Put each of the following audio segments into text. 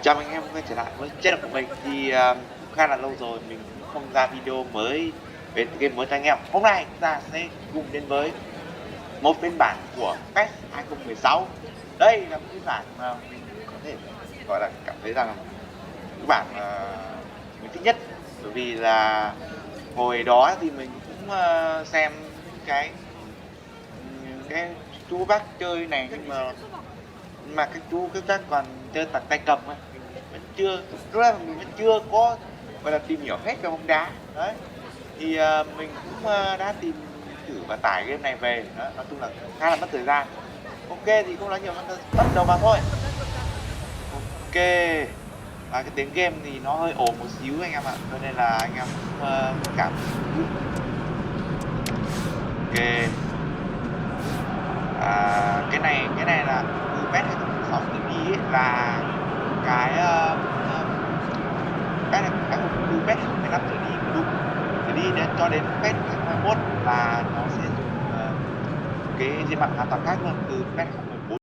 Chào anh em quay trở lại với channel của mình. Thì cũng khá là lâu rồi mình cũng không ra video mới về game mới cho anh em. Hôm nay chúng ta sẽ cùng đến với một phiên bản của PES 2016. Đây là một phiên bản mà mình có thể gọi là cảm thấy rằng cái bản mà mình thích nhất, bởi vì là hồi đó thì mình cũng xem cái chú bác chơi này, nhưng mà các chú các bác còn chơi tay cầm ấy, mình vẫn chưa, lúc đó mình vẫn chưa có gọi là tìm hiểu hết về bóng đá đấy. Thì mình cũng đã tìm thử và tải game này về đó. Nói chung là khá là mất thời gian. Ok thì không nói nhiều, bắt đầu vào thôi. Ok, và cái tiếng game thì nó hơi ồn một xíu anh em ạ, cho nên là anh em cũng cảm ok. Cái này là từ PES 2016 TV ấy, là cái PES cái từ PES 2015 trở đi đúng, trở đi đến cho đến PES 2021 là nó sẽ dùng cái diện mạo hoàn toàn khác luôn. Từ PES 2014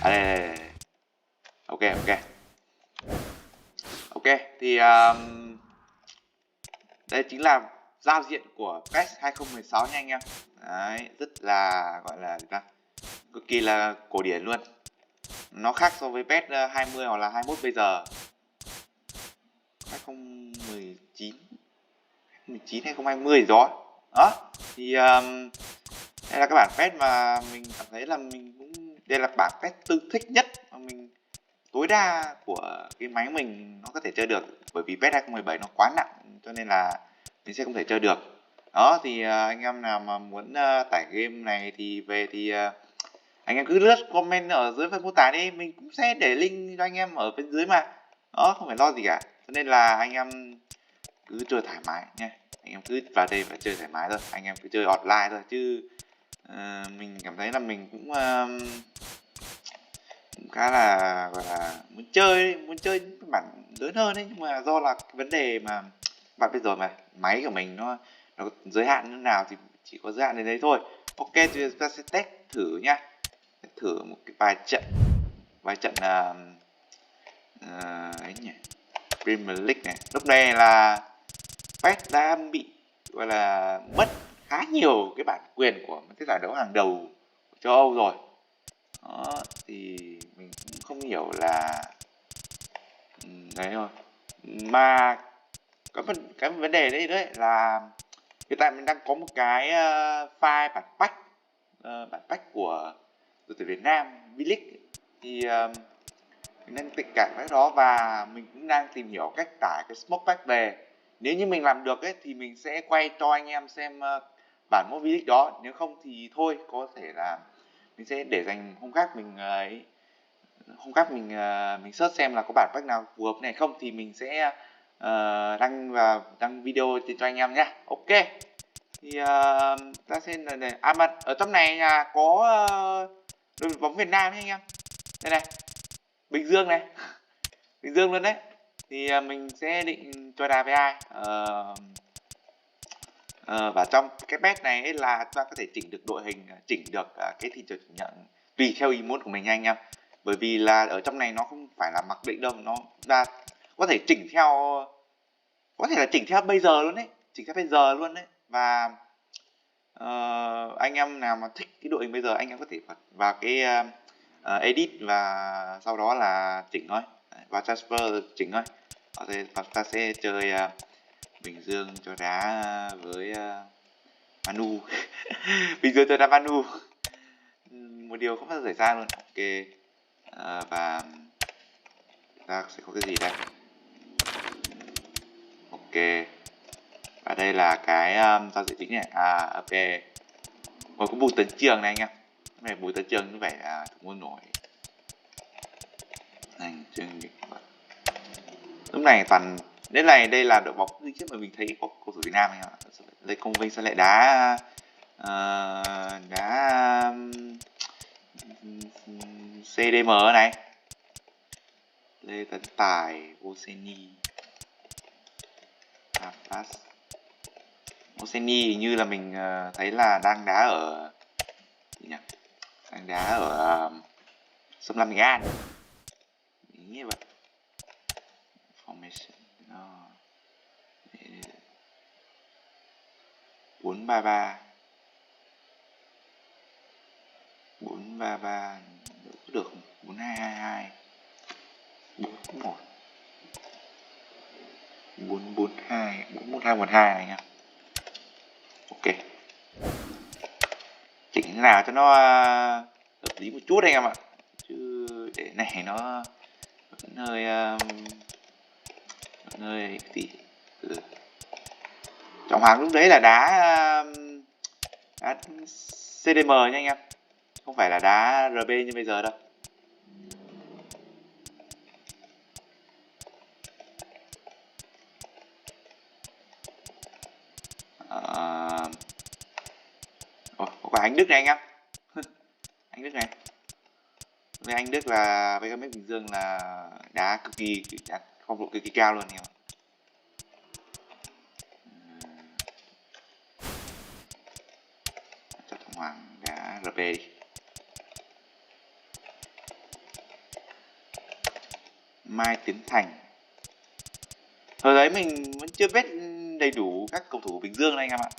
đây. Ok ok thì đây chính là giao diện của PES 2016 nha anh em. Đấy, rất là gọi là gì ta, cực kỳ là cổ điển luôn. Nó khác so với PES 20 hoặc là 21 bây giờ. 2019 2020 đó. Đó thì đây là các bản PES mà mình cảm thấy là mình cũng, đây là bản PES tư thích nhất mà mình tối đa của cái máy mình nó có thể chơi được, bởi vì PES 2017 nó quá nặng cho nên là mình sẽ không thể chơi được. Đó thì anh em nào mà muốn tải game này thì về thì anh em cứ lướt comment ở dưới phần mô tả đi, mình cũng sẽ để link cho anh em ở bên dưới mà. Đó, không phải lo gì cả, cho nên là anh em cứ chơi thoải mái nha. Anh em cứ vào đây và chơi thoải mái thôi, anh em cứ chơi offline thôi, chứ mình cảm thấy là mình cũng khá là gọi là muốn chơi những bản lớn hơn ấy, nhưng mà do là cái vấn đề mà bạn biết rồi mà, máy của mình nó giới hạn như nào thì chỉ có giới hạn đến đấy thôi. Ok thì chúng ta sẽ test thử nhá, thử một cái vài trận ấy nhỉ, Premier League này. Lúc này là PES đã bị gọi là mất khá nhiều cái bản quyền của cái giải đấu hàng đầu của châu Âu rồi. Đó thì mình cũng không hiểu là đấy thôi. Mà có cái vấn đề đây đấy là hiện tại mình đang có một cái file bản pack của đội tuyển Việt Nam V-League, thì mình đang tịch cả cái đó và mình cũng đang tìm hiểu cách tải cái smoke pack về. Nếu như mình làm được ấy thì mình sẽ quay cho anh em xem bản mode V-League đó, nếu không thì thôi, có thể là mình sẽ để dành hôm khác mình mình search xem là có bản pack nào phù hợp này không, thì mình sẽ đăng video cho anh em nhé. Ok thì ta xem này, mà ở trong này là có đội bóng Việt Nam nhé anh em. Đây này, Bình Dương này Bình Dương luôn đấy. Thì mình sẽ định cho đà với ai, và trong cái bet này ấy là chúng ta có thể chỉnh được đội hình, chỉnh được cái thị trường chuyển nhượng tùy theo ý muốn của mình nha anh em. Bởi vì là ở trong này nó không phải là mặc định đâu, nó là có thể chỉnh theo, có thể là chỉnh theo bây giờ luôn đấy, và anh em nào mà thích cái đội hình bây giờ, anh em có thể vào cái edit và sau đó là chỉnh thôi, vào transfer chỉnh thôi. Ta sẽ chơi Bình Dương cho đá với Manu. Bình Dương cho đá Manu, một điều không bao giờ xảy ra luôn. Ok và ta sẽ có cái gì đây. Ok, và đây là cái giao diện chính này. Ok, còn có Bùi Tấn Trường này anh em. Cái này Bùi Tấn Trường như vậy là thủ môn nổi anh chương trình. Lúc này toàn đây là đội bóng duy nhất mà mình thấy có cầu thủ Việt Nam anh em ạ. Lê Công Vinh sẽ lại đá CDM này. Lê Tấn Tài, Oseni, Apas. Oseni hình như là mình thấy là đang đá ở gì nhỉ? Đang đá ở Sông Lam Nghệ An. Ý như vậy. Formation 4-3-3 được không? 4-2-2-2 4-1 4-4-2 4-1-2-1-2 này nhá. Ok, chỉnh thế nào cho nó hợp lý một chút anh em ạ, chứ để này nó vẫn hơi tí. Trọng Hoàng lúc đấy là đá CDM nha anh em, không phải là đá RB như bây giờ đâu. Có anh Đức này anh em. Anh Đức này, với anh Đức là với các mấy Bình Dương là đá cực kỳ phong độ cực kỳ cao luôn anh em. Cho Trọng Hoàng đá RB đi. Mai Tiến Thành. Hồi đấy mình vẫn chưa biết đầy đủ các cầu thủ Bình Dương này anh em ạ.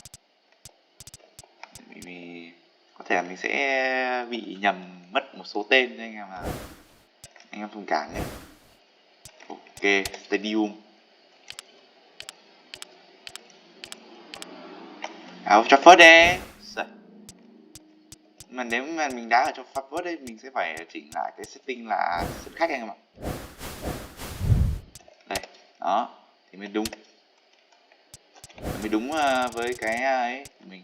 Vì có thể là mình sẽ bị nhầm mất một số tên cho anh em, là anh em thông cảm nhé. Ok, Stadium. Old Trafford đi. Mà nếu mà mình đá ở trong Trafford ấy, mình sẽ phải chỉnh lại cái setting là sân khách anh em ạ. Đây, đó thì mới đúng. Mới đúng với cái ấy của mình.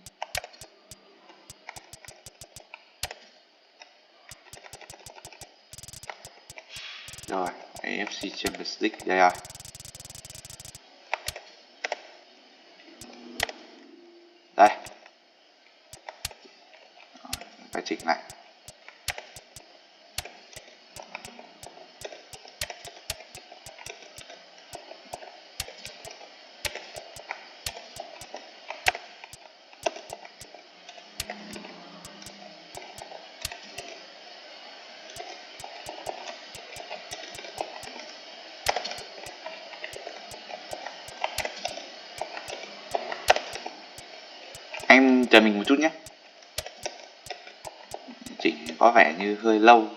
Rồi, AFC Champions League đây rồi. Đây. Phải chỉnh lại. Anh chờ mình một chút nhé. Chỉnh có vẻ như hơi lâu.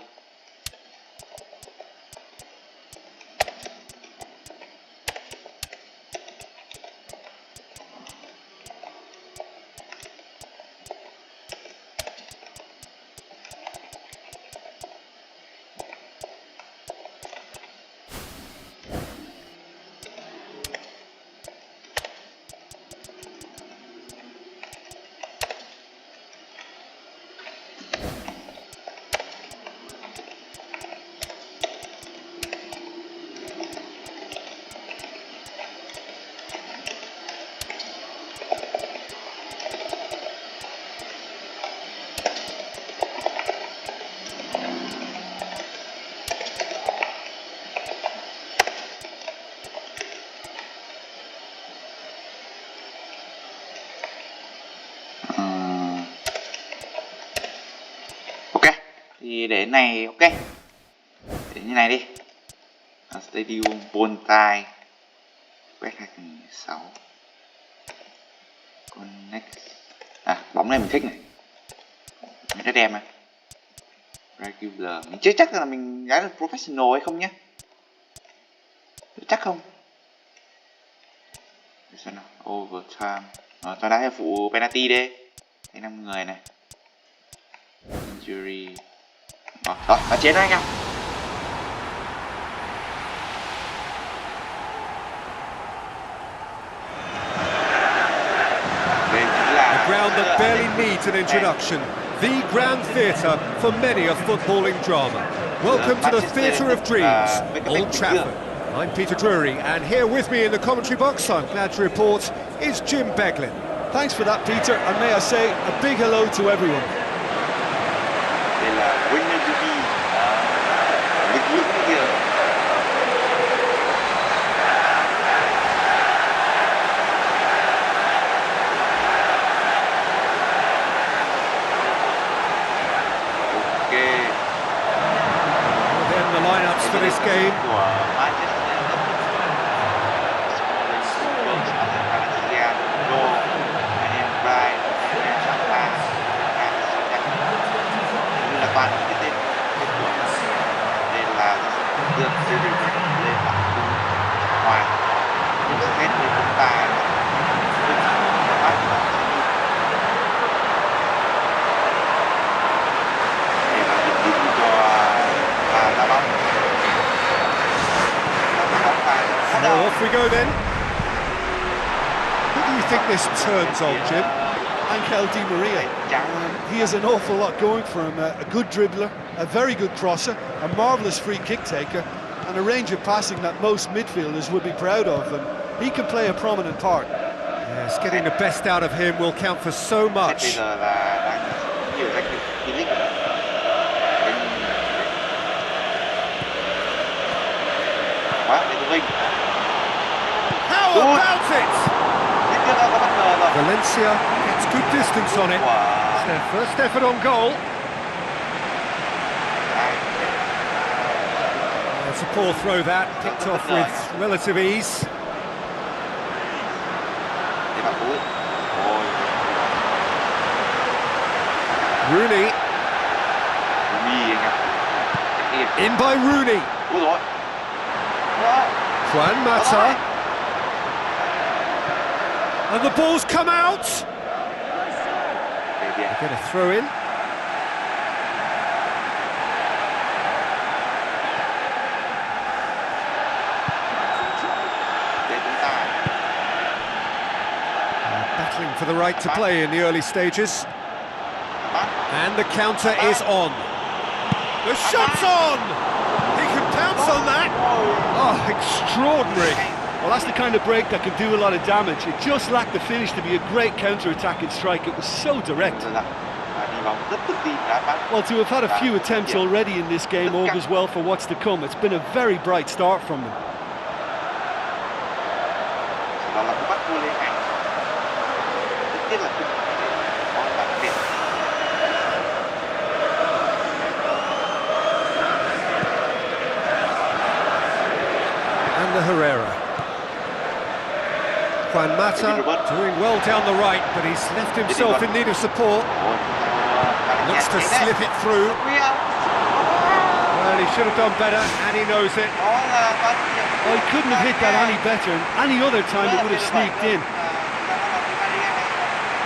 Thì để này ok, để như này đi. Stadium Bontai quét 2016 Connect. Bóng này mình thích này, mình rất đẹp này. Regular mình chưa chắc là mình đá được professional hay không nhé, chắc không. Overtime cho đá phụ penalty đi, cái 5 người này. Injury. Rồi, đã chiến anh em. A ground that barely needs an introduction. The grand theatre for many a footballing drama. Welcome to the Theatre of Dreams, Old Trafford. I'm Peter Drury, and here with me in the commentary box, I'm glad to report, is Jim Beglin. Thanks for that, Peter, and may I say a big hello to everyone. Đây là winner to be, lực lượng cái kìa. Then the lineups for this game. Của Manchester là toàn những cái tên tuổi nên là dựa trên lên bảng cung hoàng nhưng xét về chúng ta rất là bắt và để là định hướng cho đá bóng So off we go then. Who do you think this turns on, Jim? Angel Di Maria. He has an awful lot going for him. A good dribbler, a very good crosser, a marvellous free kick taker, and a range of passing that most midfielders would be proud of. And he can play a prominent part. Yes, getting the best out of him will count for so much. Bây giờ là đang nhiều danh hiệu V-League. Quá, để tụi mình. How about it? Valencia gets good distance on it. It's their first effort on goal. It's a poor throw that, picked off with relative ease. Rooney. In by Rooney. Juan Mata. And the ball's come out. Get a throw in. Battling for the right to play in the early stages. And the counter is on. The shot's on! He can pounce on that. Oh, extraordinary. Well, that's the kind of break that can do a lot of damage. It just lacked the finish to be a great counter-attacking strike. It was so direct. Well, to have had a few attempts already in this game augurs well for what's to come. It's been a very bright start from them. And the Herrera. Juan Mata doing well down the right, but he's left himself in need of support. Looks to slip it through. Well, he should have done better, and he knows it. Well, he couldn't have hit that any better, and any other time it would have sneaked in.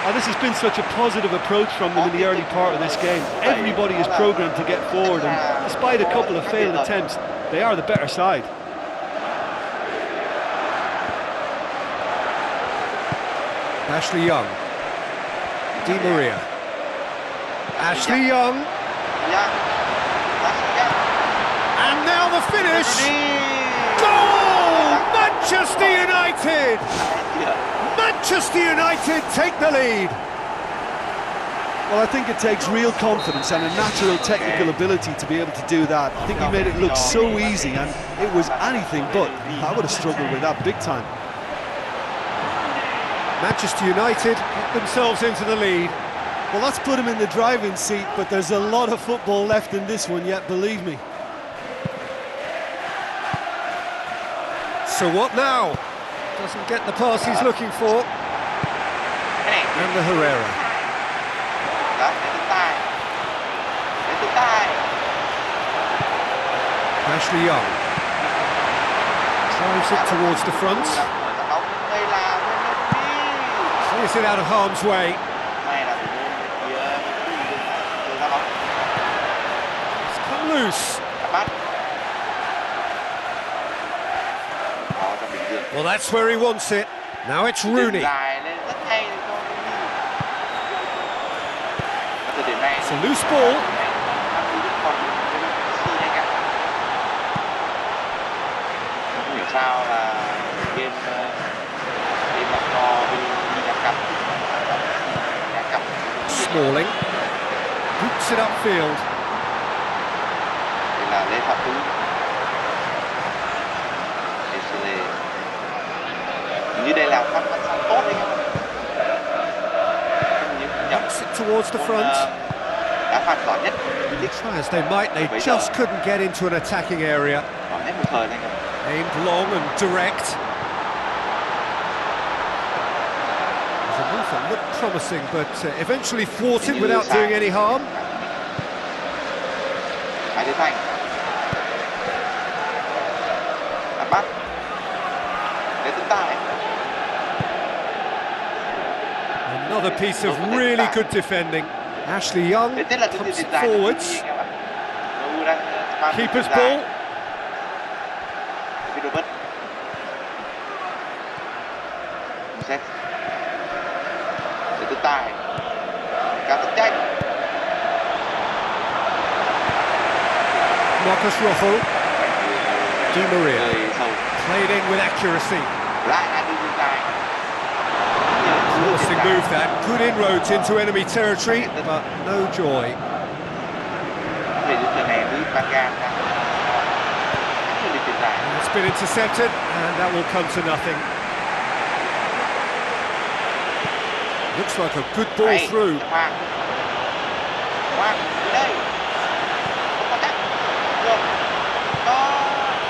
Oh, this has been such a positive approach from them in the early part of this game. Everybody is programmed to get forward, and despite a couple of failed attempts, they are the better side. Ashley Young. Di Maria. Ashley Young. And now the finish. Goal! Manchester United! Manchester United take the lead. Well, I think it takes real confidence and a natural technical ability to be able to do that. I think he made it look so easy, and it was anything but. I would have struggled with that big time. Manchester United get themselves into the lead. Well, that's put him in the driving seat, but there's a lot of football left in this one yet, believe me. So what now? Doesn't get the pass he's looking for. And the Herrera. Ashley Young. Drives it towards the front. Clears it out of harm's way. It's come loose. Well, that's where he wants it. Now it's Rooney. It's a loose ball. Smalling. Boots it upfield. Đây là Lê Phạm Tú. Như đây là phát sóng tốt đấy các bạn. Knocks it towards the front. Đá phạt giỏi nhất. Try as they might, they just couldn't get into an attacking area. Giỏi nhất một thời đấy các bạn. Aimed long and direct. The move that looked promising, but eventually thwarted without doing any harm. Hai Thế Thành. Bắt. Để Tấn Tài. Another piece of really good defending. Ashley Young pumps it forwards. Keeper's ball. Để Tấn Tài. Cao Tấn Tranh. Marcus Rojo. Di Maria. Played in with accuracy. Lại là đường dài. Promising move that. Good inroads into enemy territory, but no joy. It's been intercepted, and that will come to nothing. Looks like a good ball through.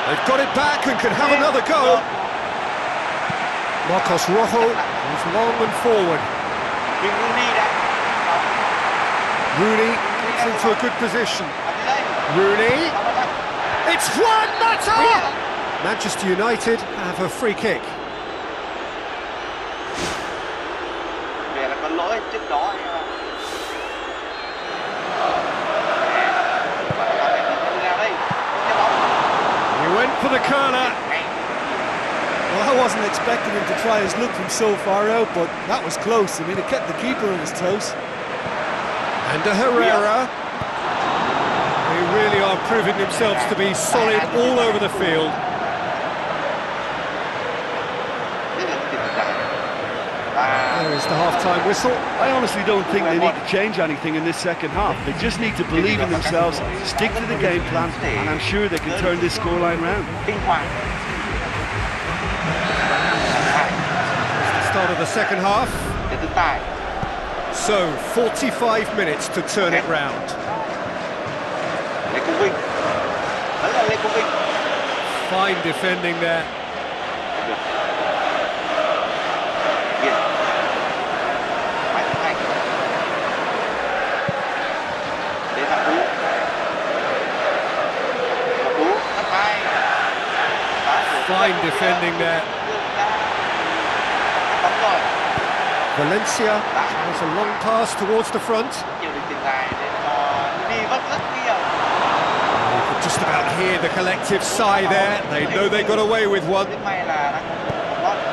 They've got it back and can have another go. Marcos Rojo is long and forward. Rooney gets into a good position. Rooney. It's Juan Mata! Manchester United have a free kick. Về là có lỗi trước đó. He went for the corner. Well, I wasn't expecting him to try his luck from so far out, but that was close. I mean, it kept the keeper on his toes. And Herrera. They really are proving themselves to be solid all over the field. There is the half-time whistle. I honestly don't think they need to change anything in this second half. They just need to believe in themselves, stick to the game plan, and I'm sure they can turn this scoreline round. Start of the second half. So, 45 minutes to turn it round. Fine defending there. Fine defending there. Valencia has a long pass towards the front. You could just about hear the collective sigh there. They know they got away with one.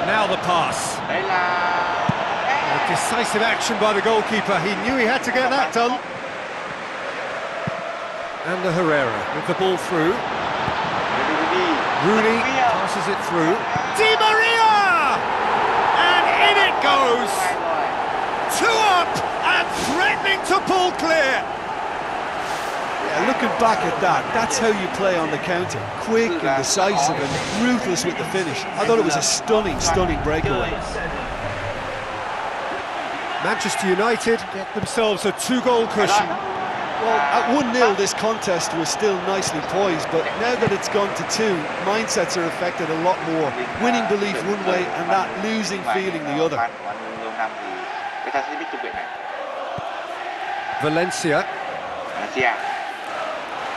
Now the pass. A decisive action by the goalkeeper. He knew he had to get that done. And the Herrera with the ball through. Rooney passes it through. Di Maria! And in it goes! 2 up and threatening to pull clear. Yeah, looking back at that, that's how you play on the counter. Quick and decisive and ruthless with the finish. I thought it was a stunning, stunning breakaway. Manchester United get themselves a 2-goal cushion. Well, at 1-0 this contest was still nicely poised, but now that it's gone to 2, mindsets are affected a lot more. Winning belief one way and that losing feeling the other. Valencia.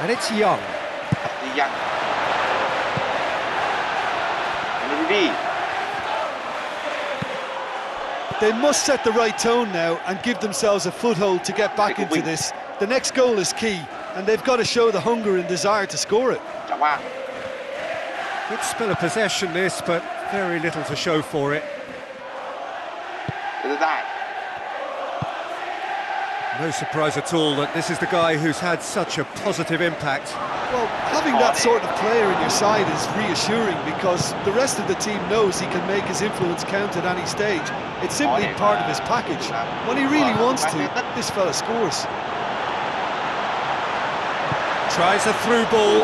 And it's Young. They must set the right tone now and give themselves a foothold to get back into this. The next goal is key, and they've got to show the hunger and desire to score it. Good spell of possession this, but very little to show for it. No surprise at all that this is the guy who's had such a positive impact. Well, having that sort of player in your side is reassuring because the rest of the team knows he can make his influence count at any stage. It's simply part of his package. When he really wants to, this fella scores. Tries a through ball.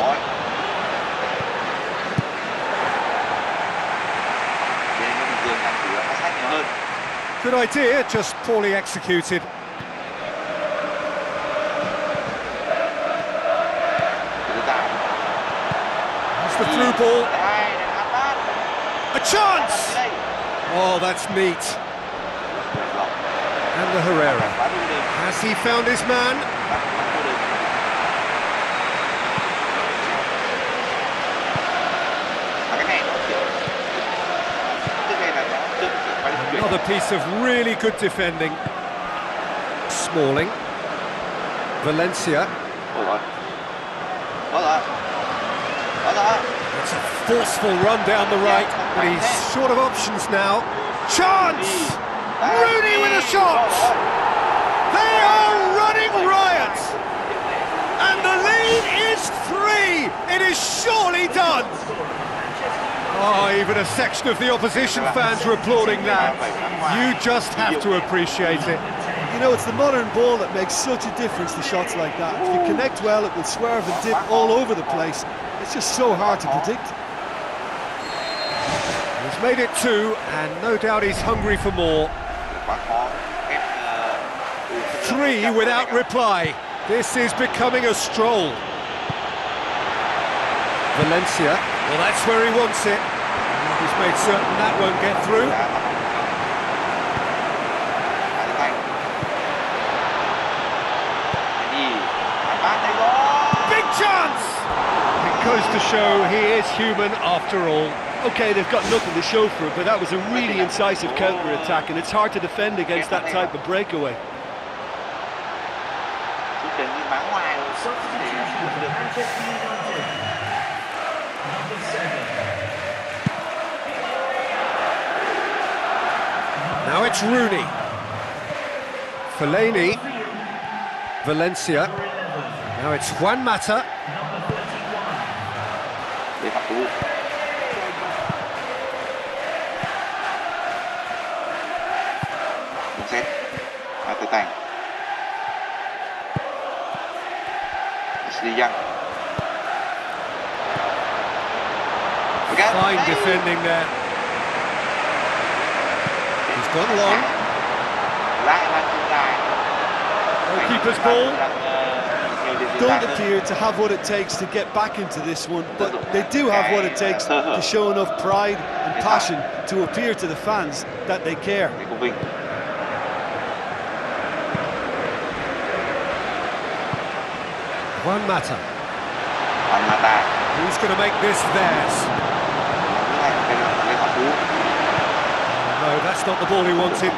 Good idea, just poorly executed. It's the through ball. A chance! Oh, that's neat. And the Herrera. Has he found his man? Another piece of really good defending. Smalling. Valencia. It's a forceful run down the right, but he's short of options now. Chance! Rooney with a shot! They are running riot! And the lead is 3! It is surely done! Oh, even a section of the opposition fans are applauding that. You just have to appreciate it. You know, it's the modern ball that makes such a difference to shots like that. If you connect well, it will swerve and dip all over the place. It's just so hard to predict. He's made it 2, and no doubt he's hungry for more. 3 without reply. This is becoming a stroll. Valencia. Well, that's where he wants it. He's made certain that won't get through. Big chance! It goes to show he is human after all. Okay, they've got nothing to show for it, but that was a really incisive counter-attack, and it's hard to defend against that type of breakaway. Now it's Rooney. Fellaini. Valencia. Now it's Juan Mata. Fine defending there. He's gone long. Goalkeeper's ball. Don't appear to have what it takes to get back into this one, but they do have what it takes to show enough pride and passion to appear to the fans that they care. Juan Mata. Who's going to make this theirs? No, that's not the ball he wanted.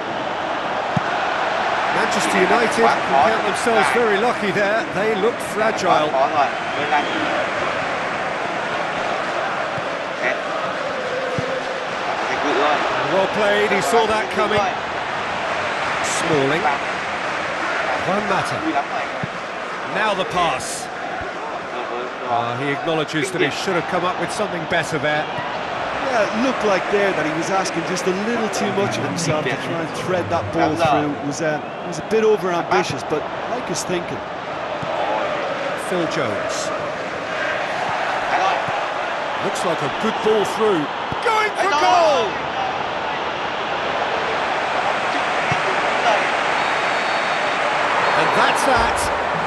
Manchester United can count themselves very lucky there. They looked fragile. Well played, he saw that coming. Smalling. Juan Mata. Now the pass. He acknowledges that he should have come up with something better there. Yeah, it looked like there that he was asking just a little too much of himself to try and thread that ball through. It was a bit over-ambitious, but I like his thinking. Phil Jones. Looks like a good ball through. Going for goal! And that's that.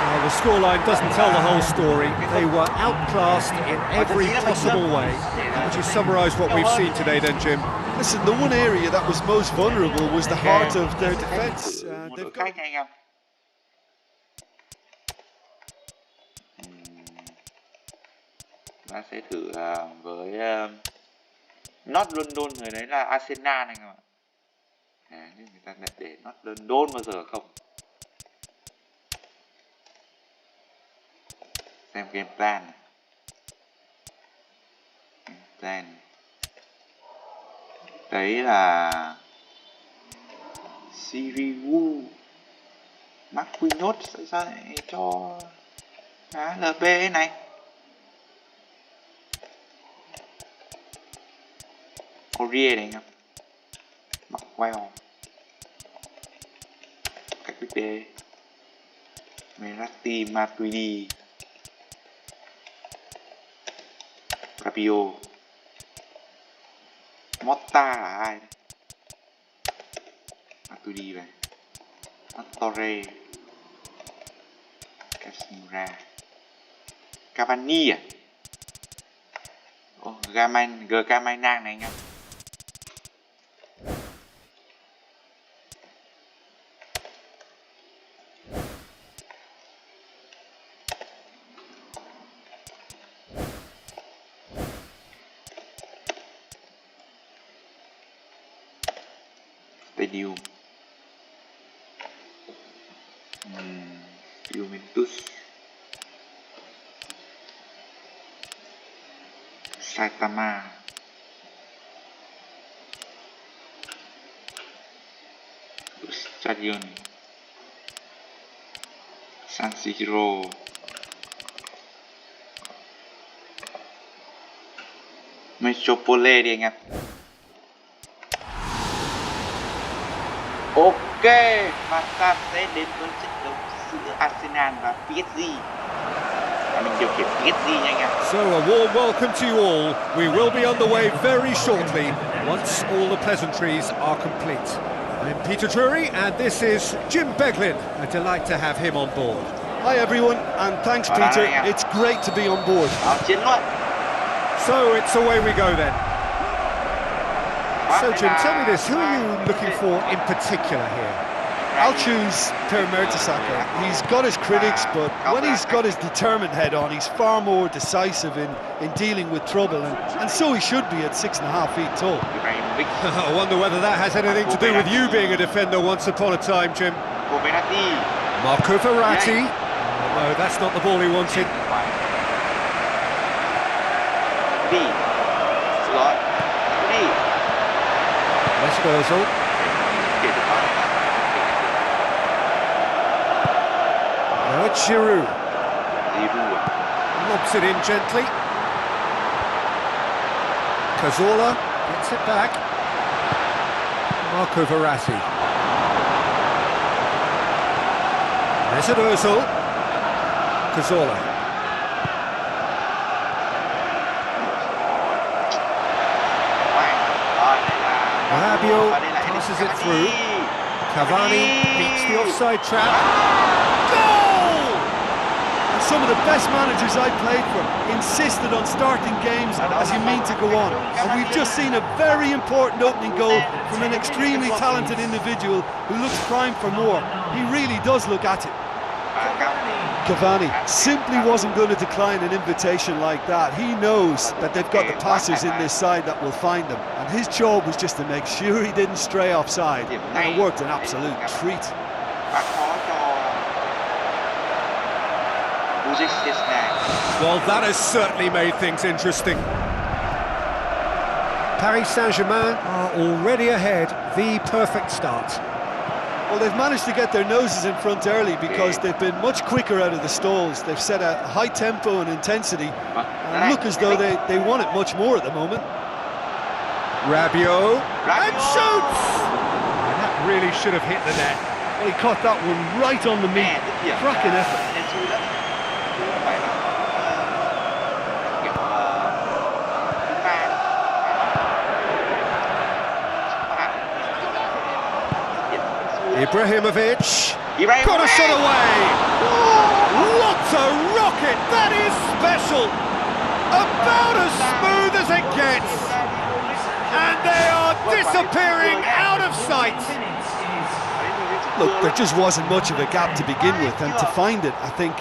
Well, the scoreline doesn't tell the whole story. They were outclassed in every possible way. Would you summarise what we've seen today then, Jim? Listen, the one area that was most vulnerable was the heart of their defence. They've got... Ta sẽ thử với North London, người đấy là Arsenal này các bạn. Nhưng người ta lại để North London bao giờ không? Xem game plan này. Game plan. Đấy là Sirigu Marquinhos, sao lại cho LP này? Aurier này anh em. Mặc queo. Cách bích đê. Merati Matuidi. Rapio. Motta là ai đây? Matuidi này. Torre. Casimira. Cavani à? Gamay nang này anh em. Stadium. Juventus. Saitama. Stadion. San Siro. Metropole đi anh em. Ok, và ta sẽ đến với trận đấu giữa Arsenal và PSG. Và mình điều khiển PSG nha anh em. So a warm welcome to you all. We will be underway very shortly once all the pleasantries are complete. I'm Peter Drury and this is Jim Beglin. A delight to have him on board. Hi everyone, and thanks Peter. It's great to be on board. Chiến luôn. So it's away we go then. So Jim, tell me this, who are you looking for in particular here? I'll choose Per Mertesacker. He's got his critics, but when he's got his determined head on, he's far more decisive in dealing with trouble, and so he should be at 6.5 feet tall. I wonder whether that has anything to do with you being a defender once upon a time, Jim. Marco Verratti. Oh, no, that's not the ball he wanted. Mesut Ozil. Now it's Giroud. Lobs it in gently. Cazorla gets it back. Marco Verratti. Mesut Ozil. Cazorla. Rabiot passes it through. Cavani beats the offside trap. Goal! And some of the best managers I played for insisted on starting games as you mean to go on. And we've just seen a very important opening goal from an extremely talented individual who looks primed for more. He really does look at it. Cavani simply wasn't going to decline an invitation like that. He knows that they've got the passers in this side that will find them, and his job was just to make sure he didn't stray offside, and it worked an absolute treat. Well, that has certainly made things interesting. Paris Saint-Germain are already ahead, the perfect start. Well, they've managed to get their noses in front early because they've been much quicker out of the stalls. They've set a high tempo and intensity and look as though they want it much more at the moment. Rabiot and shoots! And that really should have hit the net. Well, he caught that one right on the meat. Cracking effort. Ibrahimovic got a shot away. What a rocket! That is special. About as smooth as it gets. And they are disappearing out of sight. Look, there just wasn't much of a gap to begin with, and to find it, I think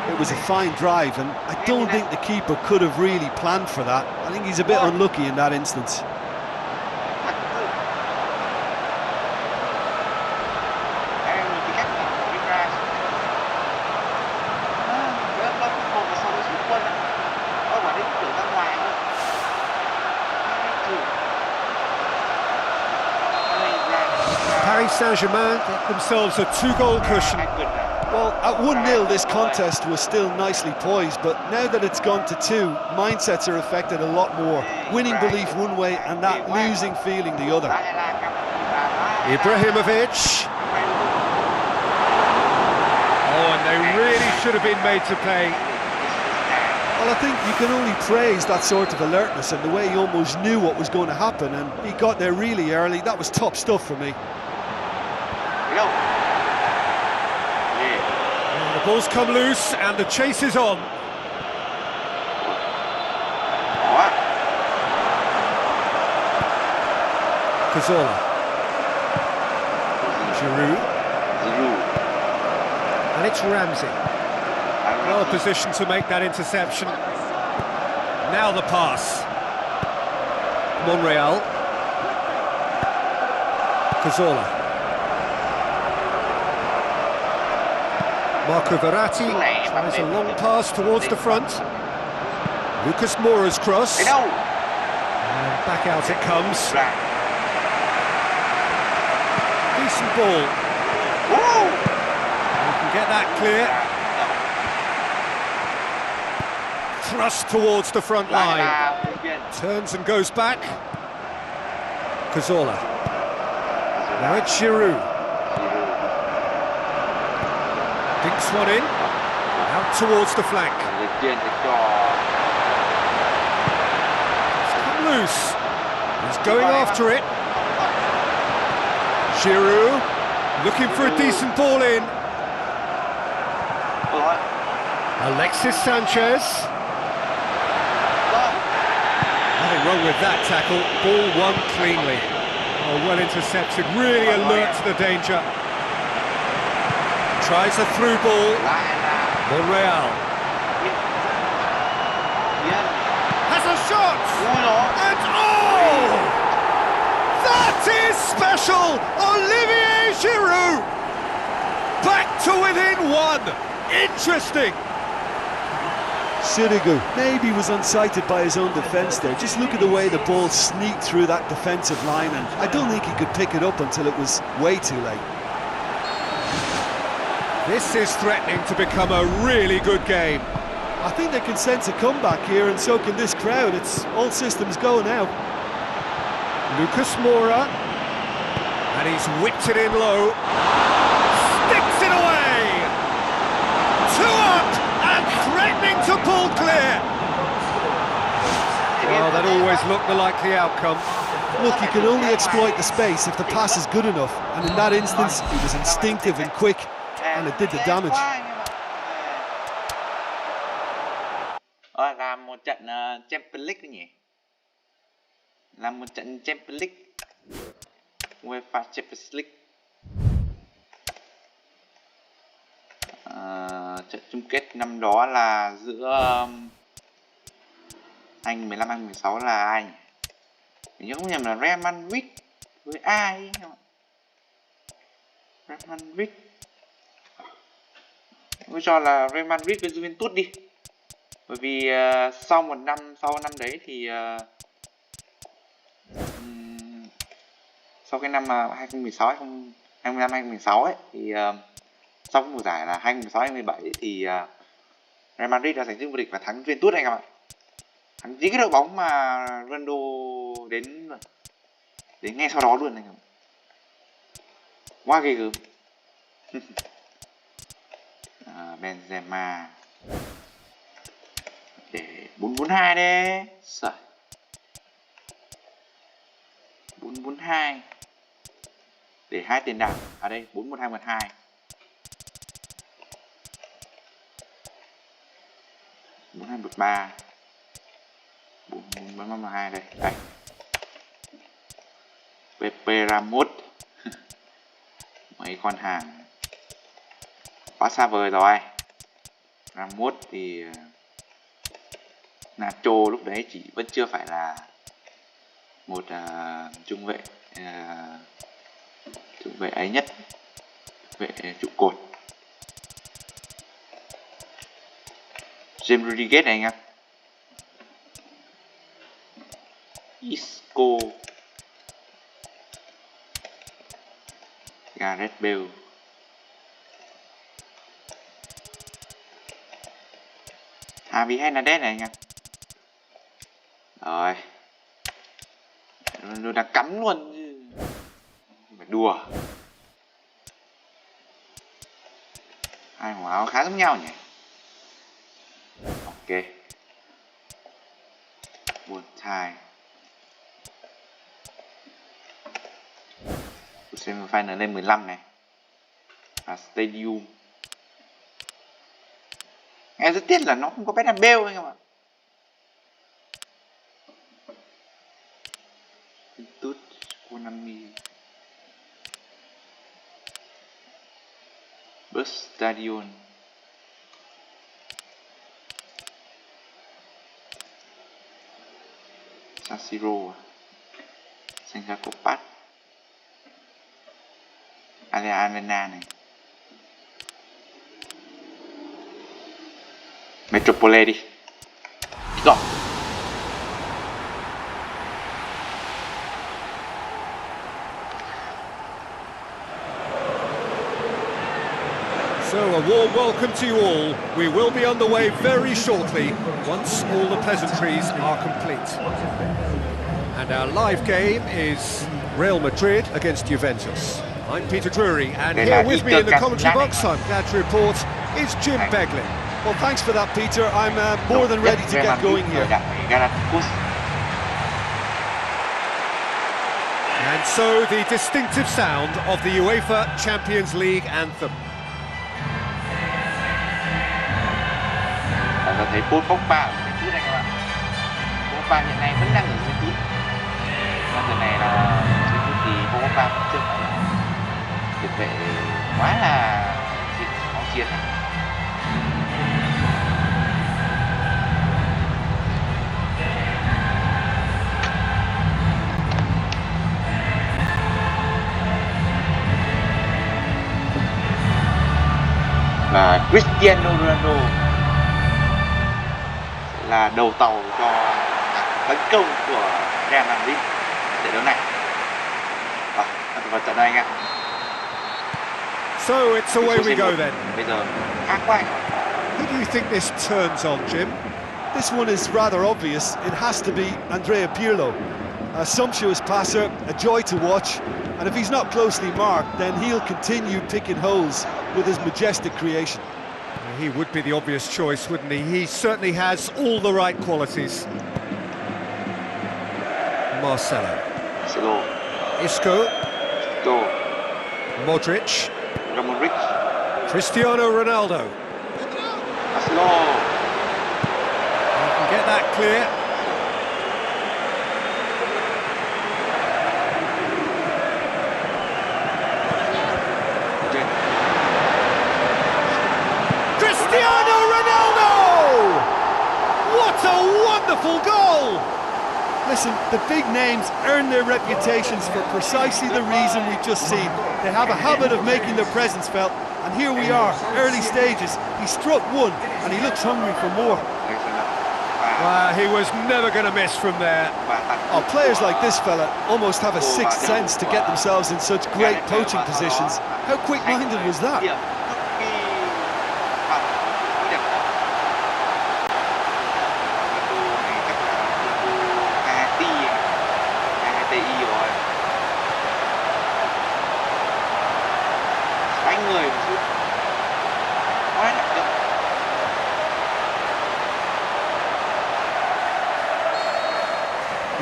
it was a fine drive, and I don't think the keeper could have really planned for that. I think he's a bit unlucky in that instance. Paris Saint-Germain get themselves a 2-goal cushion. Well, at 1-0 this contest was still nicely poised, but now that it's gone to 2, mindsets are affected a lot more. Winning belief one way and that losing feeling the other. Ibrahimovic. Oh, and they really should have been made to pay. Well, I think you can only praise that sort of alertness and the way he almost knew what was going to happen, and he got there really early. That was top stuff for me. The ball's come loose and the chase is on. Cazorla. Giroud. And it's Ramsey. Well positioned to make that interception. Now the pass. Monreal. Cazorla. Marco Verratti tries a long pass towards the front. Lucas Moura's cross. And back out it comes. Decent ball. You can get that clear. Thrust towards the front line. Turns and goes back. Cazorla. Now it's Giroud. Dinks one in. Out towards the flank. It's come loose. He's going after it. Giroud looking for a decent ball in. Alexis Sanchez. Nothing wrong with that tackle. Ball won cleanly. Oh, well intercepted. Really alert to the danger. Tries a through ball. Monreal. Has a shot! And oh! That is special! Olivier Giroud! Back to within 1. Interesting! Sirigu maybe was unsighted by his own defence there. Just look at the way the ball sneaked through that defensive line, and I don't think he could pick it up until it was way too late. This is threatening to become a really good game. I think they can sense a comeback here, and so can this crowd. It's all systems go now. Lucas Moura. And he's whipped it in low. Sticks it away! 2 up and threatening to pull clear. Well, that always looked the likely outcome. Look, you can only exploit the space if the pass is good enough, and in that instance, it was instinctive and quick, and it did the damage. Làm một trận Champions League nhỉ? Làm một trận Champions League. UEFA Champions League. Trận chung kết năm đó là giữa anh 15 anh 16 là ai nhỉ? Mình nhớ không nhầm là Real Madrid với ai không? Real Madrid. Tôi cho là Real Madrid với Juventus đi. Bởi vì sau năm đấy thì sau cái năm mà 2016 2015 2016 ấy thì sau cái mùa giải là 2016 2017 thì Real Madrid đã giành chức vô địch và thắng Juventus anh các bạn. Thắng chính cái đội bóng mà Ronaldo đến ngay sau đó luôn anh các bạn. Quá ghê gớm. Benzema để 442 đấy. Sợ. 442 để 2 tiền đạo ở đây 41212 4213 4432 đây đây Pepe Ramos mấy con hàng quá xa vời rồi. Ramos thì Nacho lúc đấy vẫn chưa phải là một trung vệ ấy nhất, vệ trụ cột. James Rodriguez này anh em. Isco, Gareth Bale, Javi Hernandez này anh em. Rồi. Nó đã cắm luôn chứ. Phải đùa. Hai màu áo khá giống nhau nhỉ. Ok. Buồn thai. Semifinal lên 15 này. Và Stadium. Nghe rất tiếc là nó không có Bernabeu anh em ạ. Tút Konami. Bus Stadion. San Siro. Senja Kopat. Arena này. Metropole đi. Rồi. So a warm welcome to you all. We will be on the way very shortly once all the pleasantries are complete. And our live game is Real Madrid against Juventus. I'm Peter Drury, and here with me in the commentary box, I'm glad to report, is Jim Begley. Well, thanks for that, Peter. I'm more than ready to get going here. And so the distinctive sound of the UEFA Champions League anthem. Ta thấy Paul Pogba ở Juventus này các bạn. Pogba hiện nay vẫn đang ở Juventus. Và giờ này là Juventus thì Pogba vẫn chưa phải là tiền vệ quá là máu chiến. Và Cristiano Ronaldo là đầu tàu cho tấn công của Real Madrid trận đấu này. Và trận này anh ạ. So it's away we go then. Bây giờ khác quá. Who do you think this turns on, Jim? This one is rather obvious. It has to be Andrea Pirlo. A sumptuous passer, a joy to watch, and if he's not closely marked, then he'll continue picking holes with his majestic creation. He would be the obvious choice, wouldn't he? He certainly has all the right qualities. Marcelo. Isco. Modric. Cristiano Ronaldo. Marcelo. You can get that clear. Cristiano Ronaldo! What a wonderful goal! Listen, the big names earn their reputations for precisely the reason we've just seen. They have a habit of making their presence felt, and here we are, early stages. He struck one, and he looks hungry for more. He was never going to miss from there. Oh, players like this fella almost have a sixth sense to get themselves in such great poaching positions. How quick-minded was that?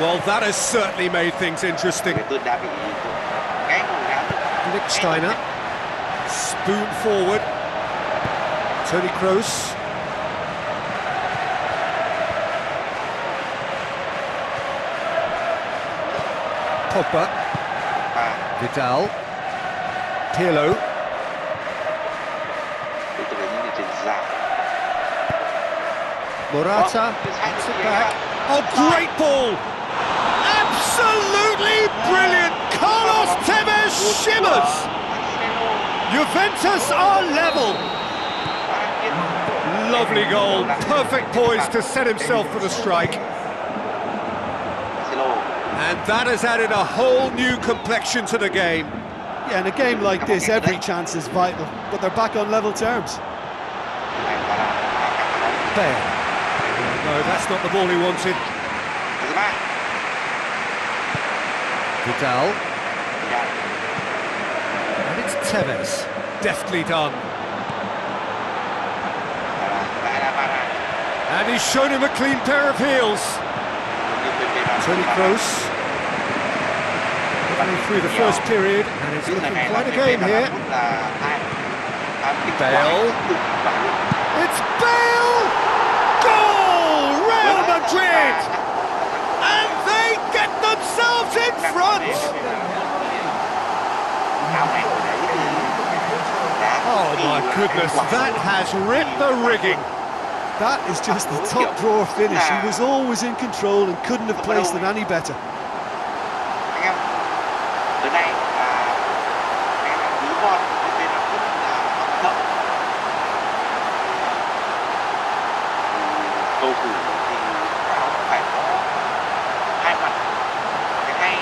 Well, that has certainly made things interesting. Lichtsteiner. Spoon forward. Toni Kroos. Pogba. Vidal. Pirlo. Morata. Gets it back. Oh, great ball! Absolutely brilliant! Carlos Tevez shimmers! Juventus are level! Lovely goal, perfect poise to set himself for the strike. And that has added a whole new complexion to the game. Yeah, in a game like this, every chance is vital, but they're back on level terms. Bale. No, that's not the ball he wanted. Vidal. And it's Tevez. Deftly done. And he's shown him a clean pair of heels. Toni Kroos. Through the first period, and it's looking quite a game here. Bale. It's Bale! Goal! Real Madrid! And they get themselves in front! Oh my goodness, that has ripped the rigging. That is just the top drawer finish. He was always in control and couldn't have placed it any better. Tới nay là anh là cứu con bên là rất là hoạt động. Cầu thủ thì áo phải có hai mặt, cái hay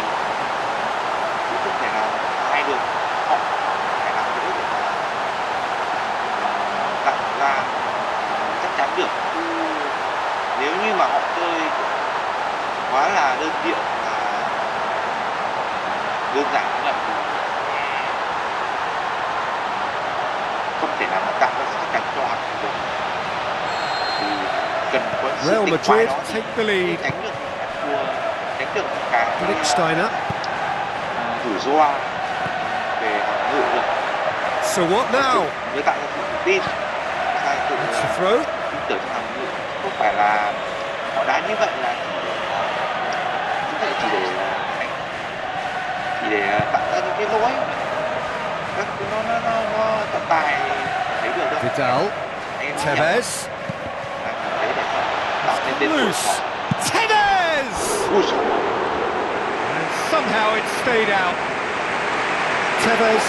chứ không thể nào hai đường, họ phải làm thế để mà tạo ra chắc chắn được. Nếu như mà họ chơi quá là đơn điệu, đơn giản như vậy không thể nào mà tạo ra chắc chắn cho họ được. Thì cần có sự tỉnh táo đó để tránh được thua, tránh được cái rủi ro về hàng ngự được. So what now? Mới tạo ra sự tự tin, sai tự tin tưởng trong hàng ngự, không phải là họ đá như vậy là chỉ để tạo ra những cái lỗi nó trọng tài thấy được đâu. Vidal, Tevez, loose, Tevez, and somehow it stayed out. Tevez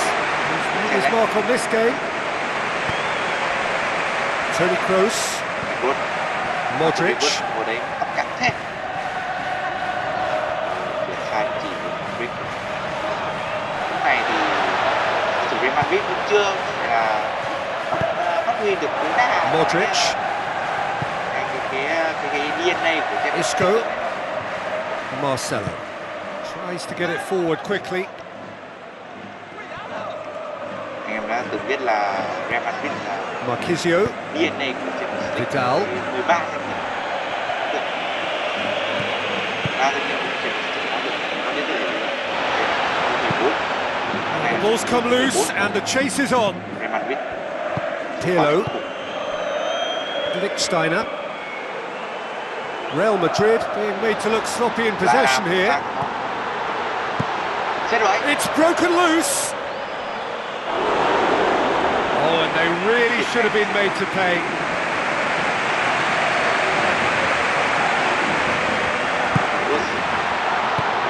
has made his mark on this game. Toni Kroos, Modric. Này thì chủ Real Madrid cũng chưa phải là phát huy được tối đa Modric, cái DNA của cái Isco, Marcelo tries to get it forward quickly. Anh em đã từng biết là Real Madrid là Marquisio, DNA của Vidal, 13 danh hiệu được 3 danh hiệu của nó đến từ 14. The ball's come loose and the chase is on. Pirlo, Lichtsteiner. Real Madrid being made to look sloppy in possession here. It's broken loose. Oh, and they really should have been made to pay.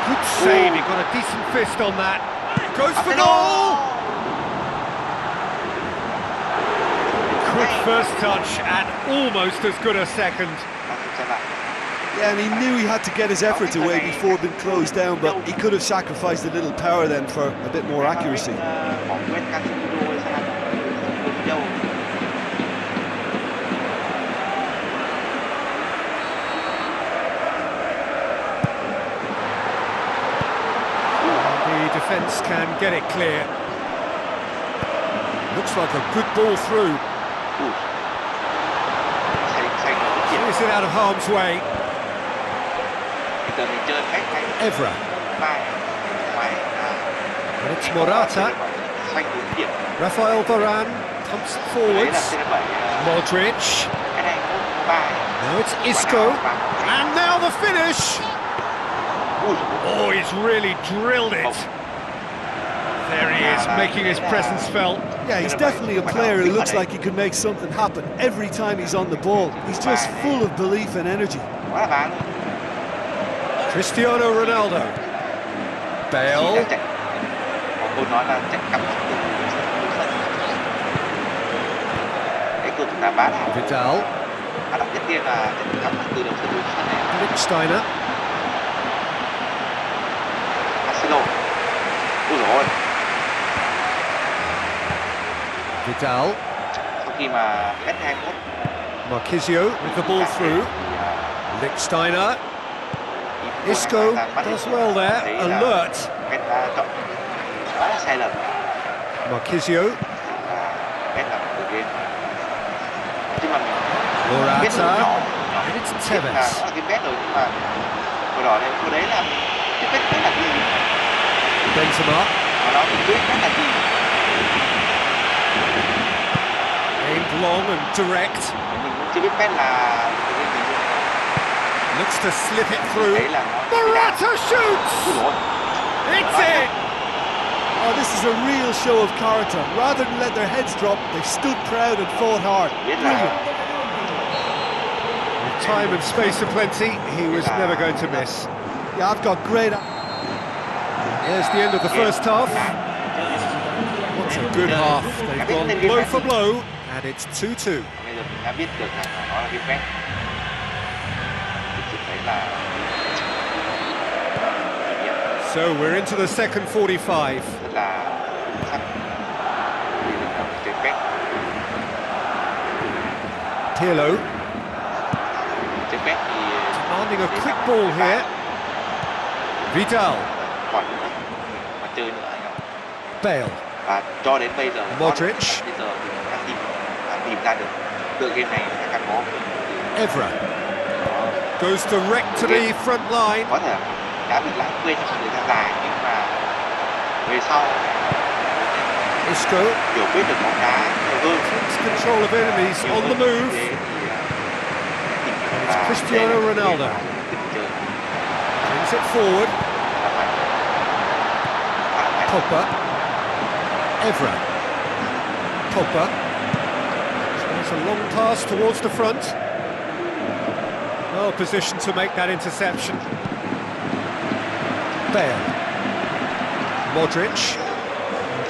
Good save, he got a decent fist on that. Goes for goal! Good first touch and almost as good a second. Yeah, and he knew he had to get his efforts away before being closed down, but he could have sacrificed a little power then for a bit more accuracy. The defence can get it clear. Looks like a good ball through. Is it out of harm's way? Evra. And it's Morata. Rafael Varane pumps it forwards. Modric. Now it's Isco. And now the finish. Oh, he's really drilled it. There he is, making his presence felt. Yeah, he's definitely a player who looks like he could make something happen every time he's on the ball. He's just full of belief and energy. Cristiano Ronaldo. Bale. Vidal. Lichtsteiner. Vidal. Marquisio with the ball through. Lichtsteiner. Isco does well there, alert. Cách đá chọn quá là sai lầm. Marquisio. Cách làm từ game. Nhưng mà mình biết Morata. nhỏ And it's biết là Tevez. nó là cái bet rồi, nhưng mà hồi đó đấy, hồi đấy là cái bet là gì Benzema. mà nó mình biết bet là gì. Aimed long and direct. Mình cũng chưa biết bet là cái game gì luôn. Looks to slip it through. Đấy là nó Morata shoots! rồi. It's in! Oh, this is a real show of character. Rather than let their heads drop, they stood proud and fought hard. Brilliant. With time and space aplenty, he was never going to miss. Yeah, I've got great... There's the end of the first half. What a good half. They've gone blow for blow, and it's 2-2. Bây giờ mình đã biết được là nó là cái bet. Thực thấy là So we're into the second 45. rất là sắc. Đây là một cái bet. Pirlo Cái bet thì demanding a quick ball here. Vidal. còn nữa mà chơi nữa anh ạ. Bale. Và cho đến bây giờ Modric. bây giờ thì mình đã tìm ra được tựa game này chắc chắn có Evra goes direct to the front line. có thể đã bị lãng quên trong một thời gian dài, nhưng mà về sau Isco hiểu biết được bóng đá nhiều hơn. takes control of it and he's on the move. It's Cristiano Ronaldo. Brings it forward. Pogba. Evra. Pogba. There's a long pass towards the front. Well positioned to make that interception. Bale. Modric.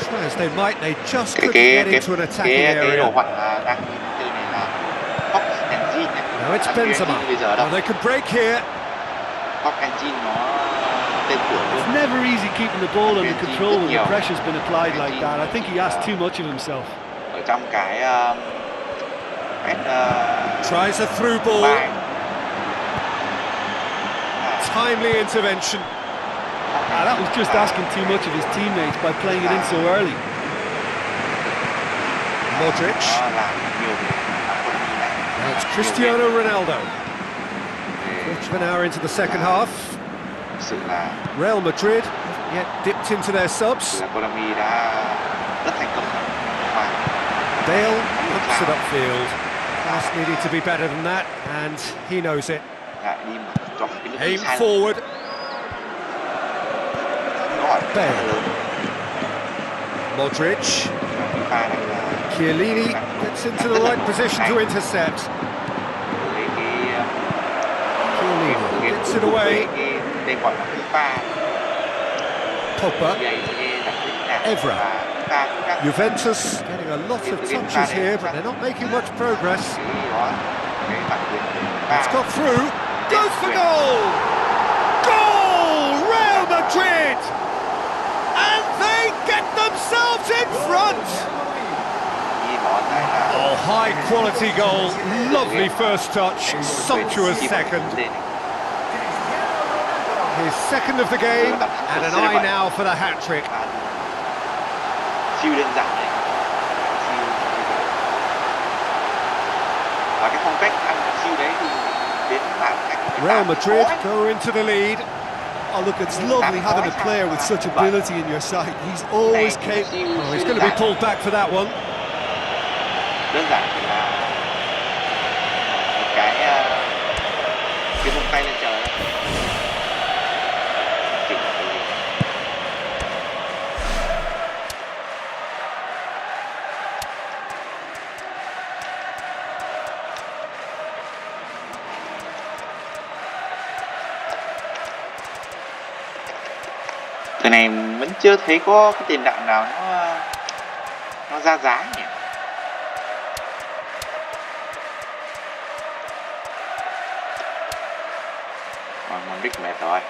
Try as they might, they just couldn't get into an attacking cái đồ area. họa đang chơi này là Fox Engine nhé. Now it's Benzema. Bây giờ đâu Oh, they could break here. Fox Engine nó tên tuổi luôn. It's never easy keeping the ball under control when the pressure's been applied like that. I think he asked too much of himself. Ở trong cái Tries a through ball. bài Timely intervention. That was just asking too much of his teammates by playing it in so early. Modric. nó làm nhiều việc làm con đi này. Now it's Cristiano Ronaldo. Quarter of an hour into the second half. Thực sự là Real Madrid haven't yet dipped into their subs. Konami đã rất thành công và Bale pumps it upfield. Pass needed to be better than that, and he knows it. lại đi mà chọn cái nước Aim sai forward. nó Bale. lớn. Modric. Cái pha này là Chiellini gets into the right position to intercept. với cái Chiellini gets it away. cái tên gọi là cái pha Pogba. cái đặc tính nào Evra. và pha các Juventus getting a lot of touches here, but they're not making much progress. cái đó cái bản quyền pha It's got through. Goes for goal! Goal! Real Madrid! And they get themselves in front! khi đó lại là Oh, high quality goal. Lovely first touch. Sumptuous second. His second of the game, and an eye now for the hat-trick. Siêu đơn giản đấy. Và cái phong cách ăn siêu đấy thì đến bạn cách Real Madrid go into the lead. Oh, look, it's lovely having a player with such ability in your side. He's always capable. Oh, he's going to be pulled back for that one. Đơn giản chỉ là một cái vung tay lên trời thôi. Chỉ là cái gì? Thời này vẫn chưa thấy có cái tiền đạo nào nó ra giá nhỉ. Modric mệt rồi.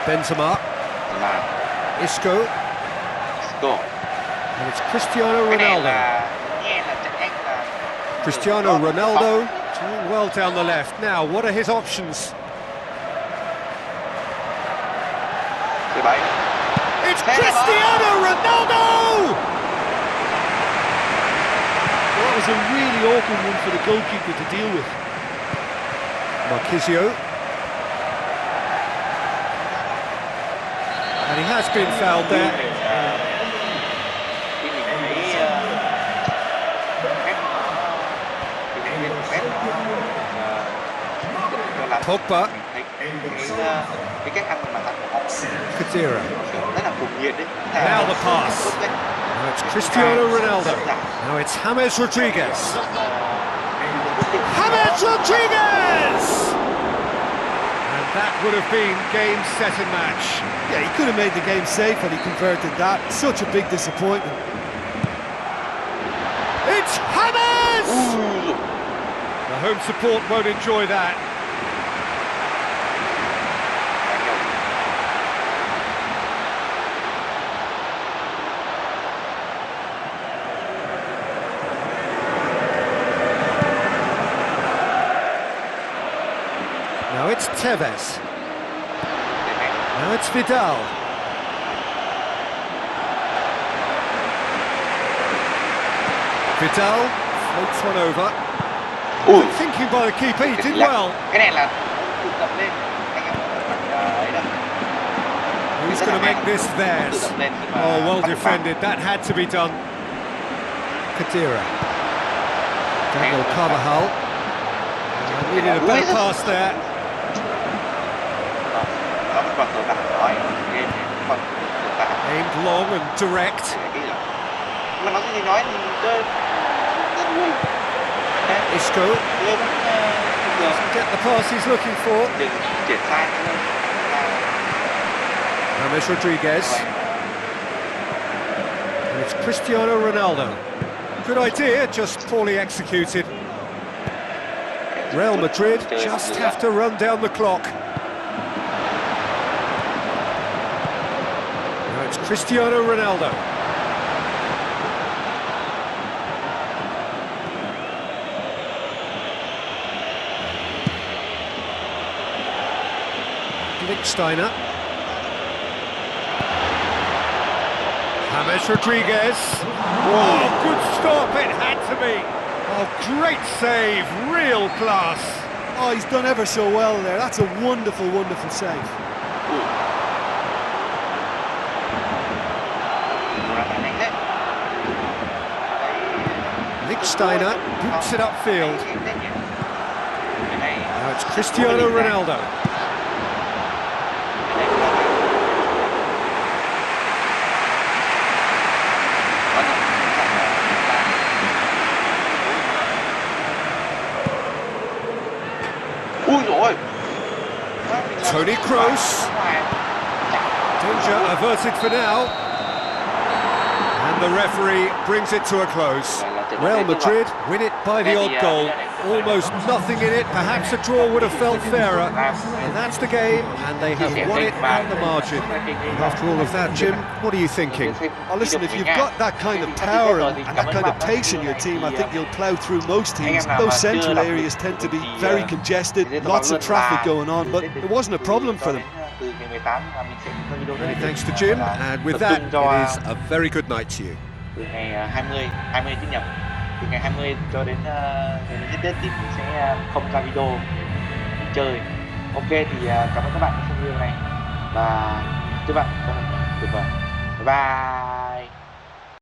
Benzema. Isco. And it's Cristiano Ronaldo. Cristiano Ronaldo doing well down the left. Now, what are his options? It's Cristiano Ronaldo! Well, that was a really awkward one for the goalkeeper to deal with. Marquisio. And he has been fouled there. Pogba. Kadira. Now the pass. Now it's Cristiano Ronaldo. Now it's James Rodriguez. James Rodriguez! And that would have been game, set and match. Yeah, he could have made the game safe and he converted that. Such a big disappointment. It's James! The home support won't enjoy that. Now it's Tevez. Now it's Vidal. Vidal floats one over. Thinking by the keeper, he did well. Who's going to make this theirs? Oh, well defended. That had to be done. Kadira. Daniel Carvajal. Needed a better pass there. Aimed long and direct. Isco doesn't get the pass he's looking for. James Rodriguez. And it's Cristiano Ronaldo. Good idea, just poorly executed. Real Madrid just have to run down the clock. Now it's Cristiano Ronaldo. Lichtsteiner. James Rodriguez. Oh, good stop, it had to be. Oh, great save, real class. Oh, he's done ever so well there. That's a wonderful, wonderful save. Lichtsteiner boots it upfield. Now it's Cristiano Ronaldo. Toni Kroos. Danger averted for now. And the referee brings it to a close. Real Madrid win it by the odd goal. Almost nothing in it. Perhaps a draw would have felt fairer. And that's the game, and they have won it at the margin. And after all of that, Jim, what are you thinking? Oh, listen, if you've got that kind of power and that kind of pace in your team, I think you'll plough through most teams. Those central areas tend to be very congested, lots of traffic going on, but it wasn't a problem for them. Many thanks to Jim, and with that, it is a very good night to you. Từ ngày 20 Tết nhật, từ ngày 20 cho đến hết Tết thì mình sẽ không ra video đi chơi. Ok thì cảm ơn các bạn đã xem video này và chúc bạn một ngày tuyệt vời. Bye bye.